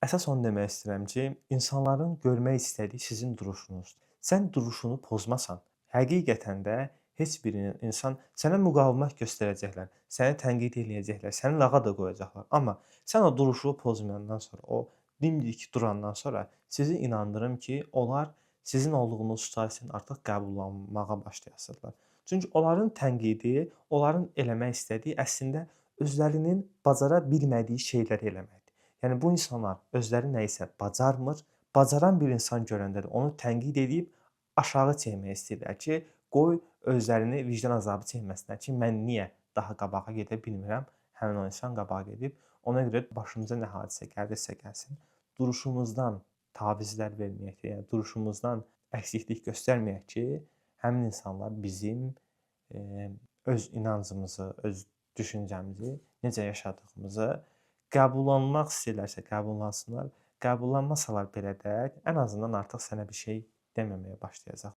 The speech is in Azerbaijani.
Əsas onu demək istəyirəm ki, insanların görmək istədiyi sizin duruşunuzdur. Sən duruşunu pozmasan, həqiqətən də heç bir insan sənə müqavimət göstərəcəklər, səni tənqid eləyəcəklər, səni lağa da qoyacaqlar. Amma sən o duruşu pozmayandan sonra, o dimdik durandan sonra sizi inandırım ki, onlar sizin olduğunuz situasiyyanı artıq qəbullanmağa başlayasınlar. Çünki onların tənqidi, onların eləmək istədiyi əslində özlərinin bacara bilmədiyi şeyləri eləməkdir. Yəni bu insanlar özləri nə isə bacarmır, bacaran bir insan görəndə də onu tənqid edib aşağı çəkmək istəyirlər ki, qoy özlərini vicdan əzabı çəkməsinlər ki, mən niyə daha qabağa gedə bilmirəm, həmin o insan qabağa gedib. Ona görə başımıza nə hadisə gəlirsə gəlsin, duruşumuzdan tavizlər verməyək, yəni duruşumuzdan əksiklik göstərməyək ki, həmin insanlar bizim öz inancımızı, öz düşüncəmizi, necə yaşadığımızı qəbullanmaq istəyirlərsə qəbullansınlar, qəbullanmasalar belə də ən azından artıq sənə bir şey deməməyə başlayacaq.